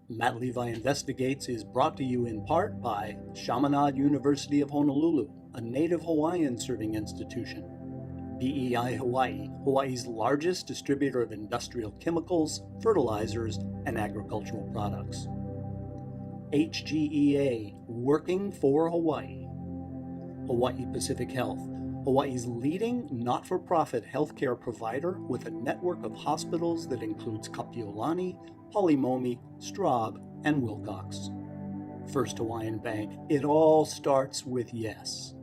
Matt Levi Investigates is brought to you in part by Chaminade University of Honolulu, a native Hawaiian serving institution. BEI Hawaii, Hawaii's largest distributor of industrial chemicals, fertilizers, and agricultural products. HGEA, working for Hawaii. Hawaii Pacific Health, Hawaii's leading not-for-profit healthcare provider with a network of hospitals that includes Kapiolani, Polimomi, Straub, and Wilcox. First Hawaiian Bank, it all starts with yes.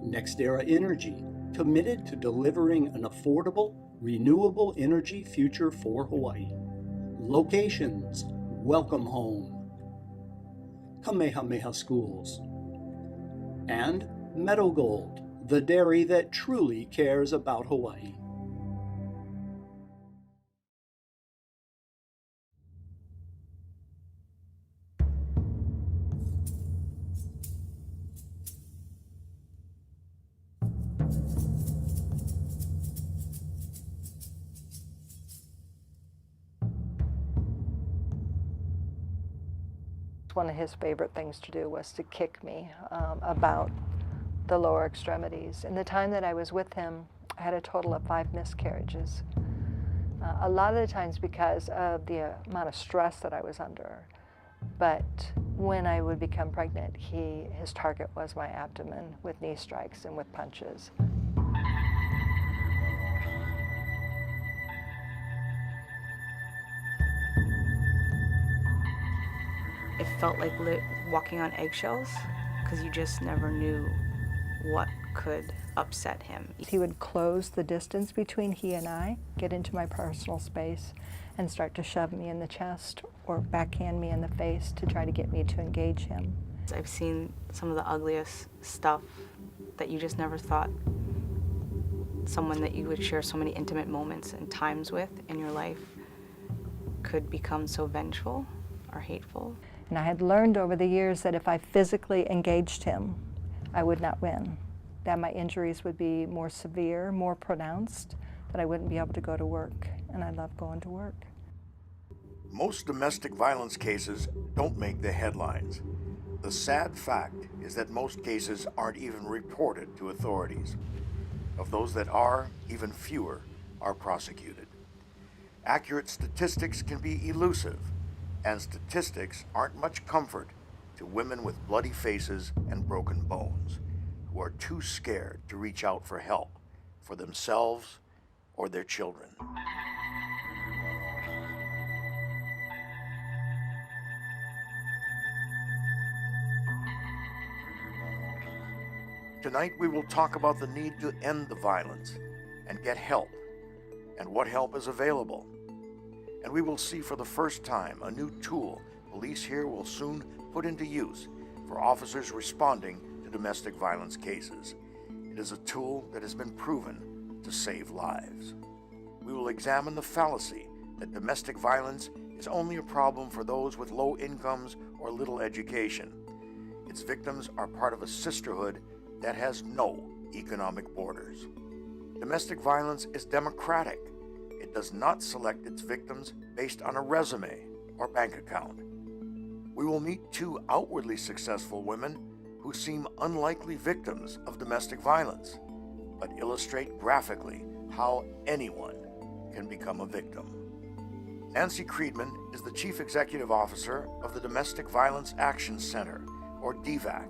NextEra Energy, committed to delivering an affordable, renewable energy future for Hawaii. Locations, welcome home. Kamehameha Schools. And Meadow Gold, the dairy that truly cares about Hawaii. One of his favorite things to do was to kick me about the lower extremities. In the time that I was with him, I had a total of 5 miscarriages. A lot of the times because of the amount of stress that I was under. But when I would become pregnant, his target was my abdomen with knee strikes and with punches. It felt like walking on eggshells because you just never knew what could upset him. He would close the distance between he and I, get into my personal space, and start to shove me in the chest or backhand me in the face to try to get me to engage him. I've seen some of the ugliest stuff that you just never thought someone that you would share so many intimate moments and times with in your life could become so vengeful or hateful. And I had learned over the years that if I physically engaged him, I would not win, that my injuries would be more severe, more pronounced, that I wouldn't be able to go to work, and I love going to work. Most domestic violence cases don't make the headlines. The sad fact is that most cases aren't even reported to authorities. Of those that are, even fewer are prosecuted. Accurate statistics can be elusive, and statistics aren't much comfort to women with bloody faces and broken bones, who are too scared to reach out for help for themselves or their children. Tonight we will talk about the need to end the violence and get help, and what help is available. And we will see for the first time a new tool police here will soon put into use for officers responding to domestic violence cases. It is a tool that has been proven to save lives. We will examine the fallacy that domestic violence is only a problem for those with low incomes or little education. Its victims are part of a sisterhood that has no economic borders. Domestic violence is democratic. It does not select its victims based on a resume or bank account. We will meet 2 outwardly successful women who seem unlikely victims of domestic violence, but illustrate graphically how anyone can become a victim. Nancy Creedman is the Chief Executive Officer of the Domestic Violence Action Center, or DVAC.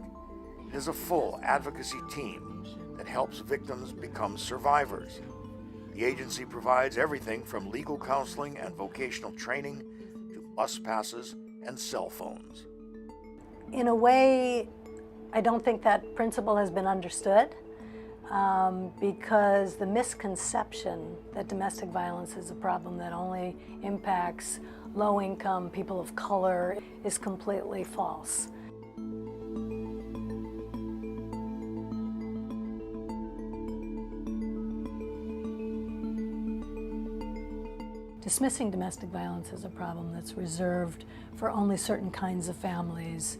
It is a full advocacy team that helps victims become survivors. The agency provides everything from legal counseling and vocational training to bus passes and cell phones. In a way, I don't think that principle has been understood because the misconception that domestic violence is a problem that only impacts low-income people of color is completely false. Dismissing domestic violence as a problem that's reserved for only certain kinds of families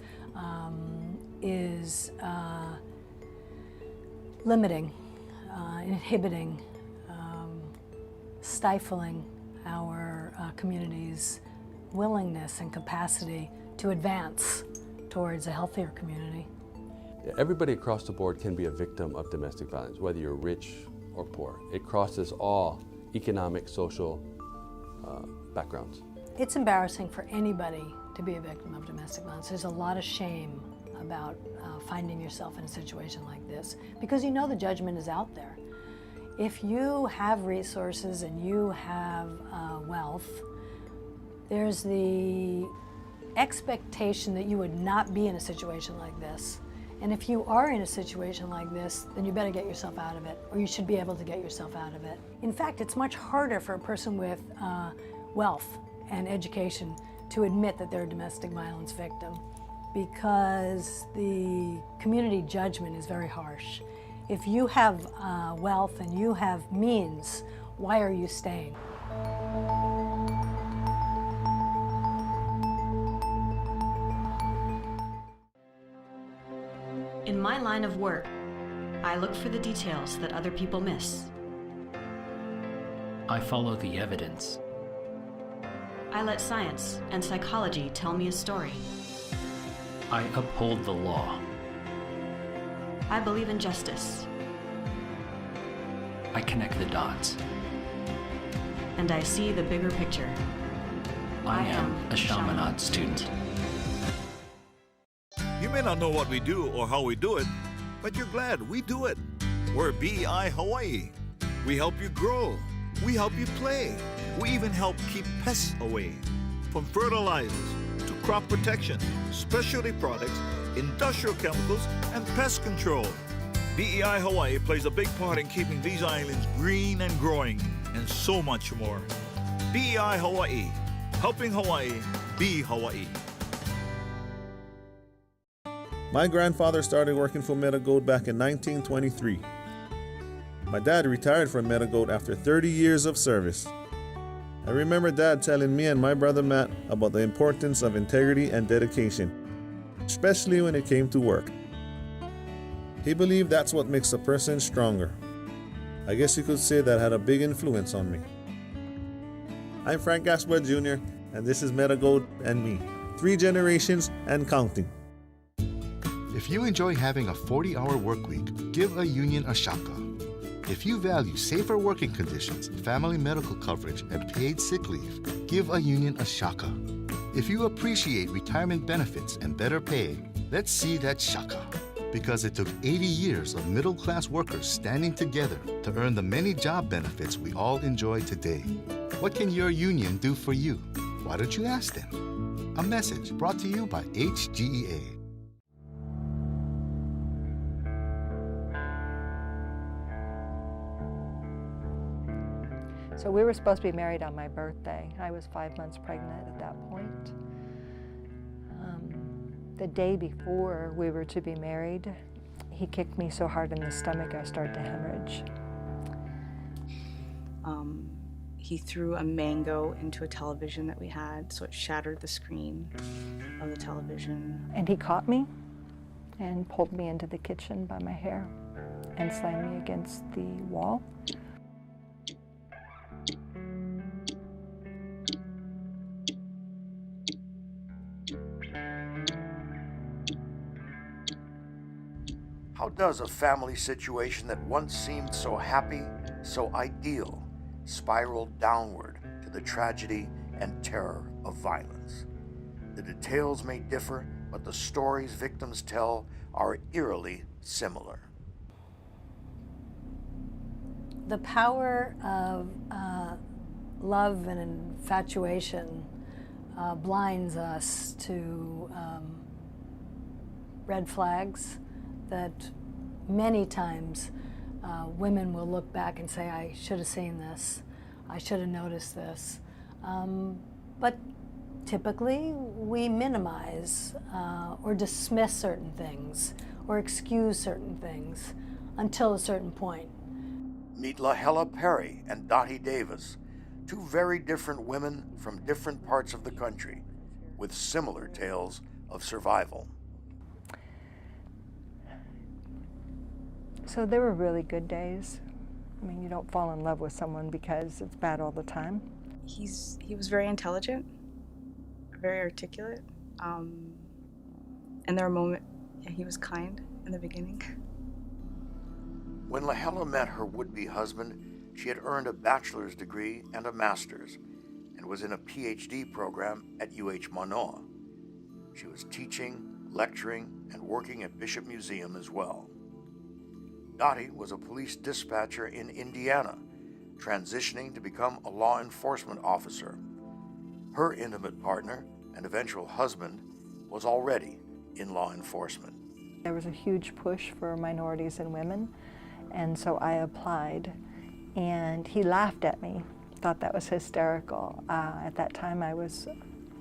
is limiting, inhibiting, stifling our community's willingness and capacity to advance towards a healthier community. Everybody across the board can be a victim of domestic violence, whether you're rich or poor. It crosses all economic, social backgrounds. It's embarrassing for anybody to be a victim of domestic violence. There's a lot of shame about finding yourself in a situation like this because you know the judgment is out there. If you have resources and you have wealth, there's the expectation that you would not be in a situation like this. And if you are in a situation like this, then you better get yourself out of it, or you should be able to get yourself out of it. In fact, it's much harder for a person with wealth and education to admit that they're a domestic violence victim because the community judgment is very harsh. If you have wealth and you have means, why are you staying? In my line of work, I look for the details that other people miss. I follow the evidence. I let science and psychology tell me a story. I uphold the law. I believe in justice. I connect the dots. And I see the bigger picture. I am a Chaminade student. You may not know what we do or how we do it, but you're glad we do it. We're BEI Hawaii. We help you grow. We help you play. We even help keep pests away. From fertilizers to crop protection, specialty products, industrial chemicals, and pest control. BEI Hawaii plays a big part in keeping these islands green and growing, and so much more. BEI Hawaii, helping Hawaii be Hawaii. My grandfather started working for Metagold back in 1923. My dad retired from Metagold after 30 years of service. I remember Dad telling me and my brother Matt about the importance of integrity and dedication, especially when it came to work. He believed that's what makes a person stronger. I guess you could say that had a big influence on me. I'm Frank Gaspar Jr., and this is Metagold and me, 3 generations and counting. If you enjoy having a 40-hour work week, give a union a shaka. If you value safer working conditions, family medical coverage, and paid sick leave, give a union a shaka. If you appreciate retirement benefits and better pay, let's see that shaka. Because it took 80 years of middle-class workers standing together to earn the many job benefits we all enjoy today. What can your union do for you? Why don't you ask them? A message brought to you by HGEA. So we were supposed to be married on my birthday. I was 5 months pregnant at that point. The day before we were to be married, he kicked me so hard in the stomach I started to hemorrhage. He threw a mango into a television that we had, so it shattered the screen of the television. And he caught me and pulled me into the kitchen by my hair and slammed me against the wall. How does a family situation that once seemed so happy, so ideal, spiral downward to the tragedy and terror of violence? The details may differ, but the stories victims tell are eerily similar. The power of love and infatuation blinds us to red flags that many times women will look back and say, I should have seen this, I should have noticed this. But typically we minimize or dismiss certain things or excuse certain things until a certain point. Meet LaHella Perry and Dottie Davis, 2 very different women from different parts of the country with similar tales of survival. So there were really good days. I mean, you don't fall in love with someone because it's bad all the time. He was very intelligent. very articulate. And there were moments, yeah, he was kind in the beginning. When Lahela met her would-be husband, she had earned a bachelor's degree and a master's, and was in a PhD program at UH Manoa. She was teaching, lecturing, and working at Bishop Museum as well. Dottie was a police dispatcher in Indiana, transitioning to become a law enforcement officer. Her intimate partner and eventual husband was already in law enforcement. There was a huge push for minorities and women, and so I applied, and he laughed at me, thought that was hysterical. At that time I was,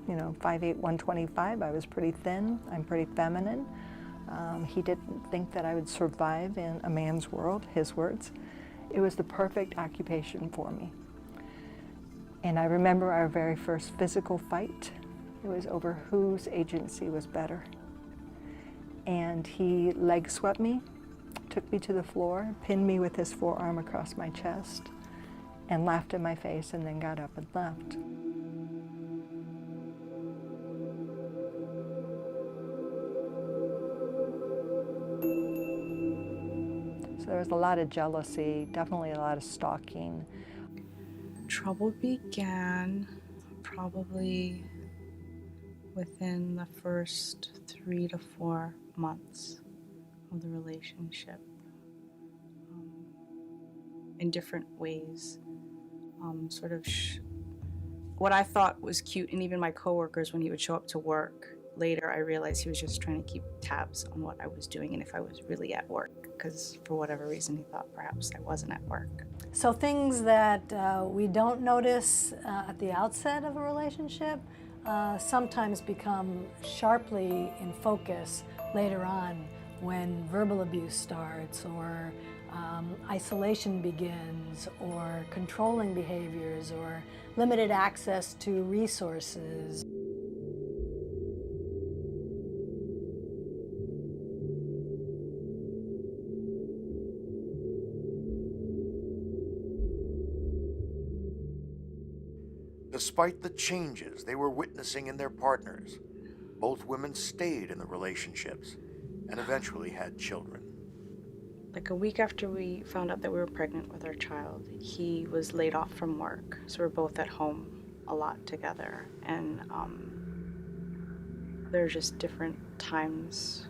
5'8", 125, I was pretty thin, I'm pretty feminine. He didn't think that I would survive in a man's world, his words. It was the perfect occupation for me. And I remember our very first physical fight. It was over whose agency was better. And he leg swept me, took me to the floor, pinned me with his forearm across my chest, and laughed in my face, and then got up and left. So there was a lot of jealousy, definitely a lot of stalking. Trouble began probably within the first 3 to 4 months of the relationship, in different ways. What I thought was cute, and even my coworkers, when he would show up to work later, I realized he was just trying to keep tabs on what I was doing and if I was really at work, because for whatever reason he thought perhaps I wasn't at work. So things that we don't notice at the outset of a relationship sometimes become sharply in focus later on when verbal abuse starts, or isolation begins, or controlling behaviors, or limited access to resources. Despite the changes they were witnessing in their partners, both women stayed in the relationships and eventually had children. Like a week after we found out that we were pregnant with our child, he was laid off from work. So we're both at home a lot together. And there are just different times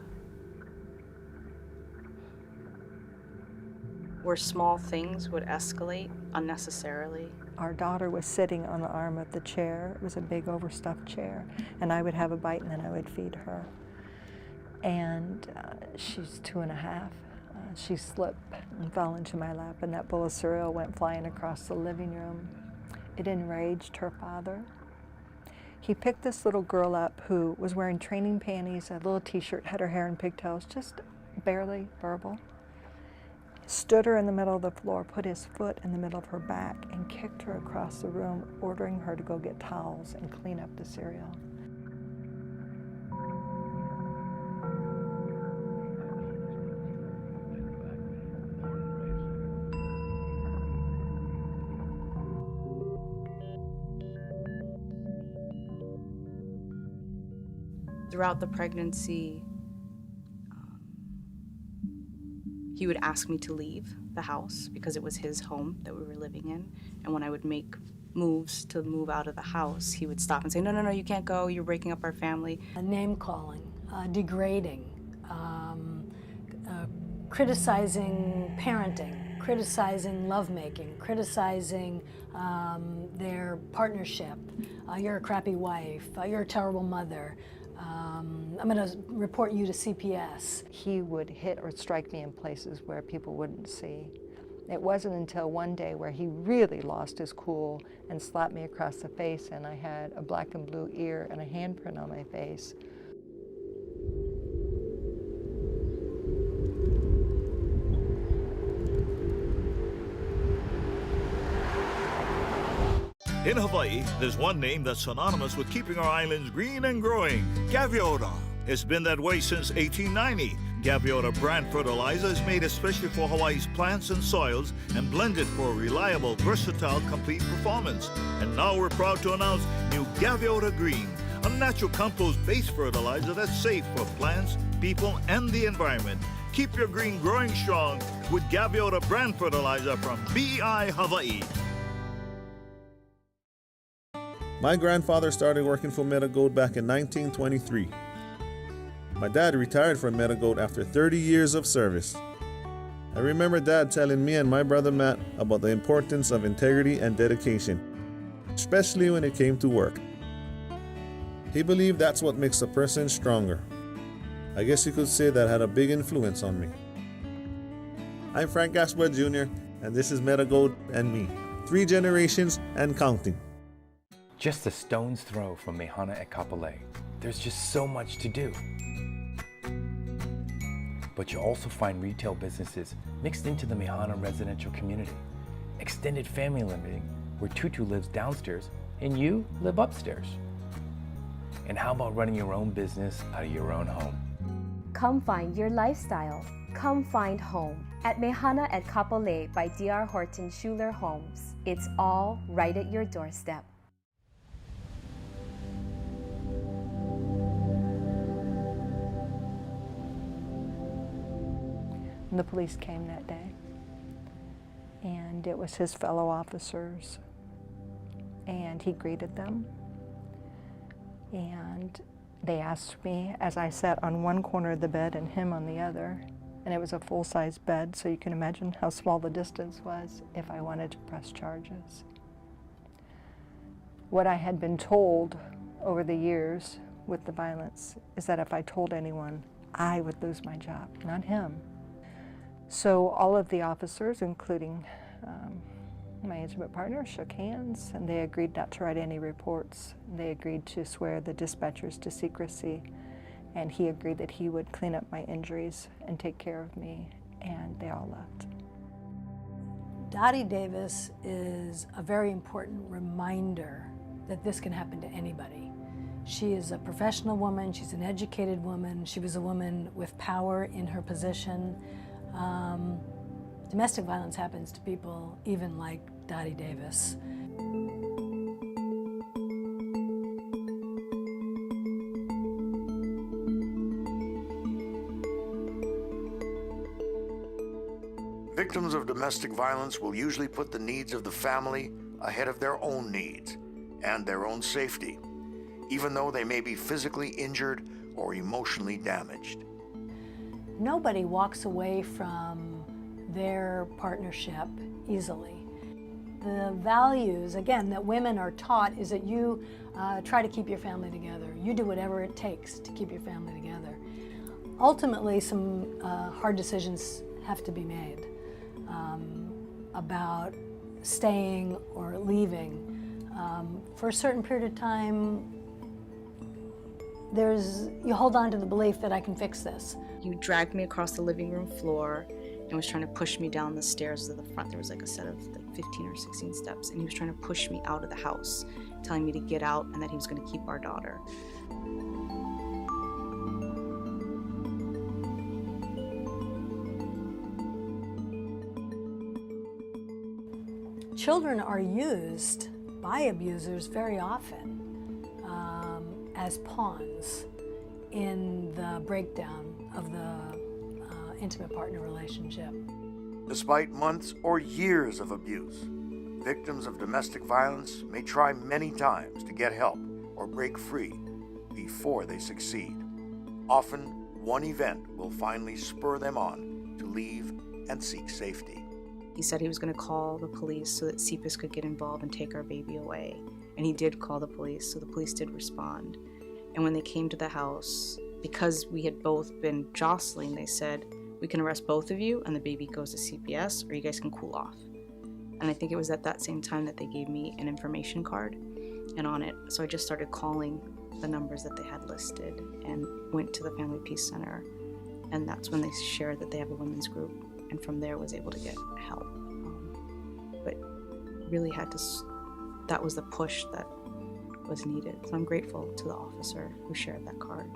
where small things would escalate unnecessarily. Our daughter was sitting on the arm of the chair. It was a big overstuffed chair, and I would have a bite and then I would feed her. And she's 2.5. She slipped and fell into my lap, and that bowl of cereal went flying across the living room. It enraged her father. He picked this little girl up who was wearing training panties, a little t-shirt, had her hair in pigtails, just barely verbal. Stood her in the middle of the floor, put his foot in the middle of her back, and kicked her across the room, ordering her to go get towels and clean up the cereal. Throughout the pregnancy, he would ask me to leave the house because it was his home that we were living in. And when I would make moves to move out of the house, he would stop and say, no, you can't go, you're breaking up our family. Name calling, degrading, criticizing parenting, criticizing lovemaking, criticizing their partnership. You're a crappy wife, you're a terrible mother. I'm going to report you to CPS. He would hit or strike me in places where people wouldn't see. It wasn't until one day where he really lost his cool and slapped me across the face, and I had a black and blue ear and a handprint on my face. In Hawaii, there's one name that's synonymous with keeping our islands green and growing: Gaviota. It's been that way since 1890. Gaviota brand fertilizer is made especially for Hawaii's plants and soils and blended for reliable, versatile, complete performance. And now we're proud to announce new Gaviota Green, a natural compost-based fertilizer that's safe for plants, people, and the environment. Keep your green growing strong with Gaviota brand fertilizer from BI Hawaii. My grandfather started working for Metagold back in 1923. My dad retired from Metagold after 30 years of service. I remember Dad telling me and my brother Matt about the importance of integrity and dedication, especially when it came to work. He believed that's what makes a person stronger. I guess you could say that had a big influence on me. I'm Frank Gaspar Jr., and this is Metagold and me. 3 generations and counting. Just a stone's throw from Mehana at Kapolei, there's just so much to do. But you'll also find retail businesses mixed into the Mehana residential community. Extended family living, where Tutu lives downstairs and you live upstairs. And how about running your own business out of your own home? Come find your lifestyle. Come find home at Mehana at Kapolei by D.R. Horton Schuler Homes. It's all right at your doorstep. The police came that day, and it was his fellow officers, and he greeted them, and they asked me, as I sat on one corner of the bed and him on the other, and it was a full-size bed, so you can imagine how small the distance was, if I wanted to press charges. What I had been told over the years with the violence is that if I told anyone, I would lose my job, not him. So all of the officers, including my intimate partner, shook hands, and they agreed not to write any reports. They agreed to swear the dispatchers to secrecy, and he agreed that he would clean up my injuries and take care of me, and they all left. Dottie Davis is a very important reminder that this can happen to anybody. She is a professional woman, she's an educated woman, she was a woman with power in her position. Domestic violence happens to people even like Dottie Davis. Victims of domestic violence will usually put the needs of the family ahead of their own needs and their own safety, even though they may be physically injured or emotionally damaged. Nobody walks away from their partnership easily. The values, again, that women are taught is that you try to keep your family together. You do whatever it takes to keep your family together. Ultimately, some hard decisions have to be made about staying or leaving. For a certain period of time, you hold on to the belief that I can fix this. He dragged me across the living room floor and was trying to push me down the stairs to the front. There was like a set of 15 or 16 steps, and he was trying to push me out of the house, telling me to get out and that he was going to keep our daughter. Children are used by abusers very often as pawns in the breakdown of the intimate partner relationship. Despite months or years of abuse, victims of domestic violence may try many times to get help or break free before they succeed. Often, one event will finally spur them on to leave and seek safety. He said he was going to call the police so that CPS could get involved and take our baby away. And he did call the police, so the police did respond. And when they came to the house, because we had both been jostling, they said, we can arrest both of you and the baby goes to CPS, or you guys can cool off. And I think it was at that same time that they gave me an information card, and on it, so I just started calling the numbers that they had listed and went to the Family Peace Center. And that's when they shared that they have a women's group, and from there was able to get help. But really had to, that was the push that was needed. So I'm grateful to the officer who shared that card.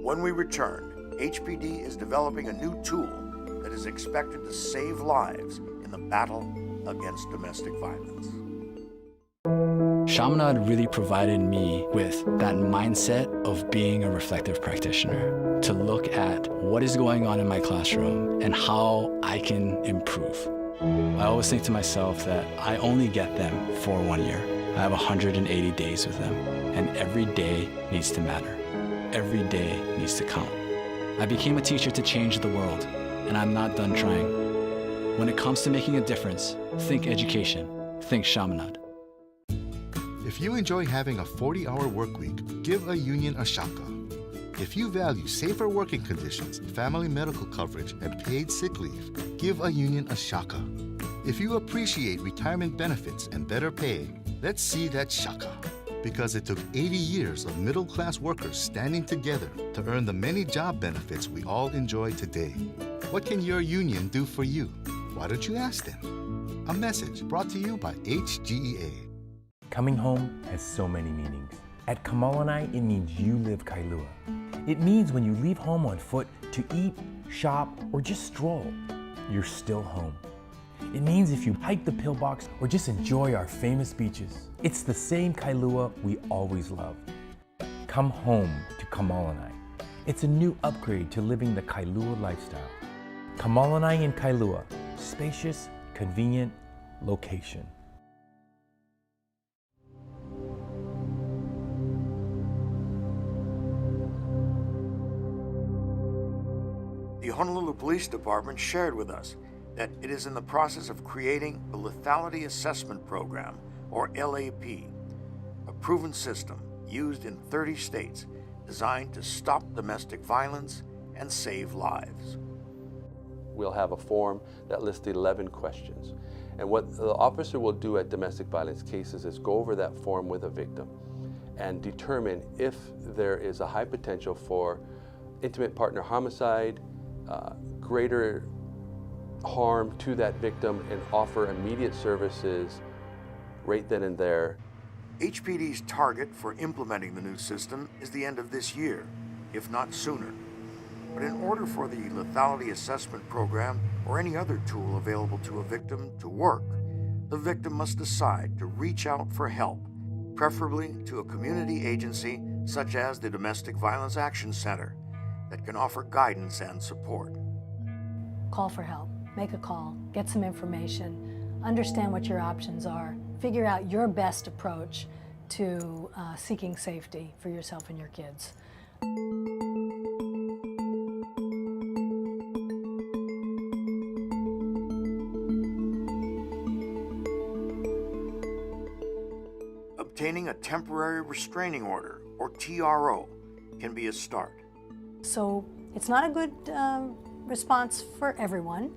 When we return, HPD is developing a new tool that is expected to save lives in the battle against domestic violence. Chaminade really provided me with that mindset of being a reflective practitioner, to look at what is going on in my classroom and how I can improve. I always think to myself that I only get them for 1 year. I have 180 days with them, and every day needs to matter. Every day needs to count. I became a teacher to change the world, and I'm not done trying. When it comes to making a difference, think education, think Chaminade. If you enjoy having a 40-hour work week, give a union a shaka. If you value safer working conditions, family medical coverage, and paid sick leave, give a union a shaka. If you appreciate retirement benefits and better pay, let's see that shaka. Because it took 80 years of middle-class workers standing together to earn the many job benefits we all enjoy today. What can your union do for you? Why don't you ask them? A message brought to you by HGEA. Coming home has so many meanings. At Kamolanai, it means you live Kailua. It means when you leave home on foot to eat, shop, or just stroll, you're still home. It means if you hike the pillbox or just enjoy our famous beaches, it's the same Kailua we always loved. Come home to Kamolanai. It's a new upgrade to living the Kailua lifestyle. Kamolanai in Kailua, spacious, convenient location. The Honolulu Police Department shared with us that it is in the process of creating the Lethality Assessment Program, or LAP, a proven system used in 30 states designed to stop domestic violence and save lives. We'll have a form that lists 11 questions. And what the officer will do at domestic violence cases is go over that form with a victim and determine if there is a high potential for intimate partner homicide, greater harm to that victim, and offer immediate services right then and there. HPD's target for implementing the new system is the end of this year, if not sooner. But in order for the lethality assessment program or any other tool available to a victim to work, the victim must decide to reach out for help, preferably to a community agency such as the Domestic Violence Action Center that can offer guidance and support. Call for help. Make a call. Get some information. Understand what your options are. Figure out your best approach to seeking safety for yourself and your kids. Obtaining a temporary restraining order, or TRO, can be a start. So it's not a good response for everyone.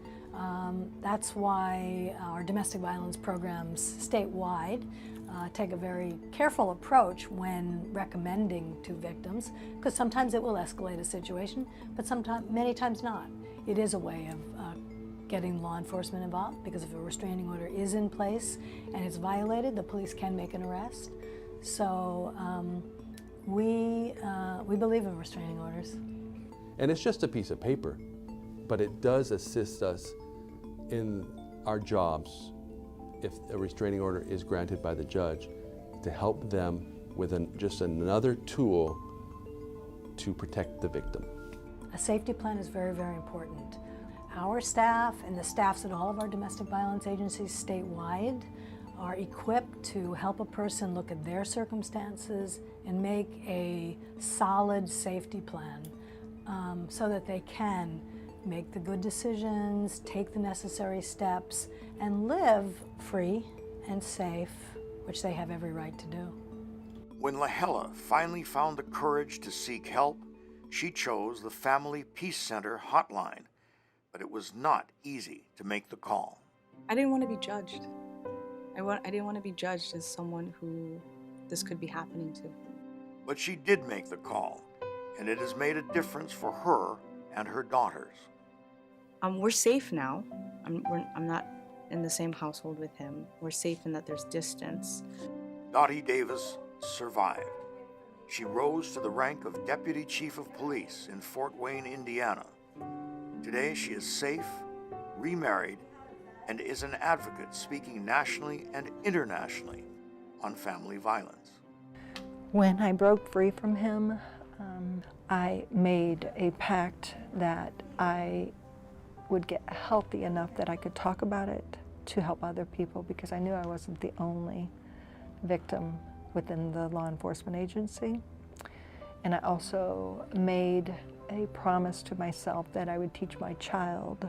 That's why our domestic violence programs statewide take a very careful approach when recommending to victims, because sometimes it will escalate a situation, but many times not. It is a way of getting law enforcement involved, because if a restraining order is in place and it's violated, the police can make an arrest. So we believe in restraining orders. And it's just a piece of paper, but it does assist us in our jobs if a restraining order is granted by the judge, to help them with just another tool to protect the victim. A safety plan is very, very important. Our staff and the staffs at all of our domestic violence agencies statewide are equipped to help a person look at their circumstances and make a solid safety plan so that they can make the good decisions, take the necessary steps, and live free and safe, which they have every right to do. When Lahela finally found the courage to seek help, she chose the Family Peace Center hotline, but it was not easy to make the call. I didn't want to be judged. I didn't want to be judged as someone who this could be happening to. But she did make the call, and it has made a difference for her and her daughters. We're safe now. I'm not in the same household with him. We're safe in that there's distance. Dottie Davis survived. She rose to the rank of Deputy Chief of Police in Fort Wayne, Indiana. Today she is safe, remarried, and is an advocate speaking nationally and internationally on family violence. When I broke free from him, I made a pact that I would get healthy enough that I could talk about it to help other people, because I knew I wasn't the only victim within the law enforcement agency. And I also made a promise to myself that I would teach my child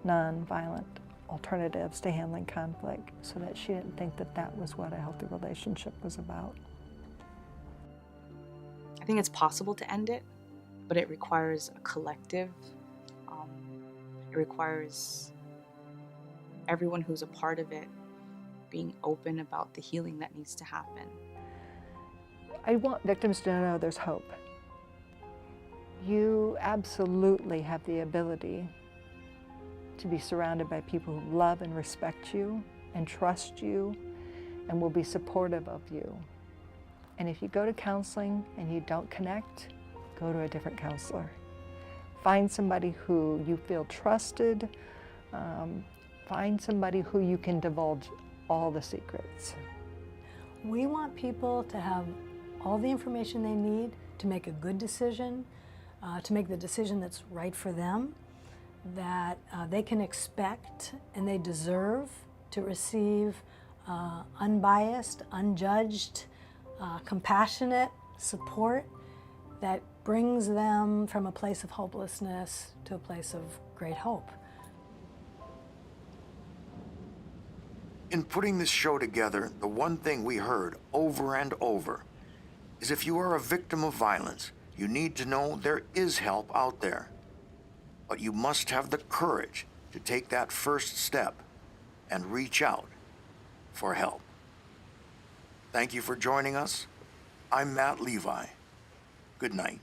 nonviolent alternatives to handling conflict, so that she didn't think that that was what a healthy relationship was about. I think it's possible to end it, but it requires a collective. It requires everyone who's a part of it being open about the healing that needs to happen. I want victims to know there's hope. You absolutely have the ability to be surrounded by people who love and respect you and trust you and will be supportive of you. And if you go to counseling and you don't connect, go to a different counselor. Find somebody who you feel trusted. Find somebody who you can divulge all the secrets. We want people to have all the information they need to make a good decision, to make the decision that's right for them, that they can expect and they deserve to receive unbiased, unjudged, compassionate support that brings them from a place of hopelessness to a place of great hope. In putting this show together, the one thing we heard over and over is if you are a victim of violence, you need to know there is help out there. But you must have the courage to take that first step and reach out for help. Thank you for joining us. I'm Matt Levi. Good night.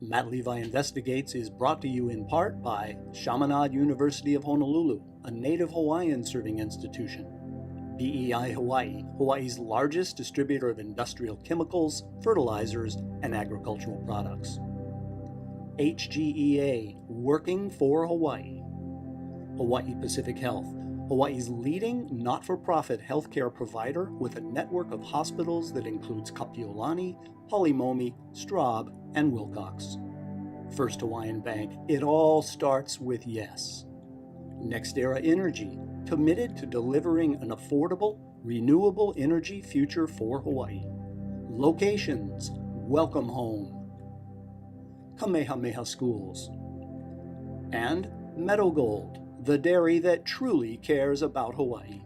Matt Levi Investigates is brought to you in part by Chaminade University of Honolulu, a native Hawaiian serving institution. BEI Hawaii, Hawaii's largest distributor of industrial chemicals, fertilizers, and agricultural products. HGEA, working for Hawaii. Hawaii Pacific Health, Hawaii's leading not-for-profit healthcare provider with a network of hospitals that includes Kapiolani, Polimomi, Straub, and Wilcox. First Hawaiian Bank, it all starts with yes. NextEra Energy, committed to delivering an affordable, renewable energy future for Hawaii. Locations, welcome home. Kamehameha Schools. And Meadow Gold, the dairy that truly cares about Hawaii.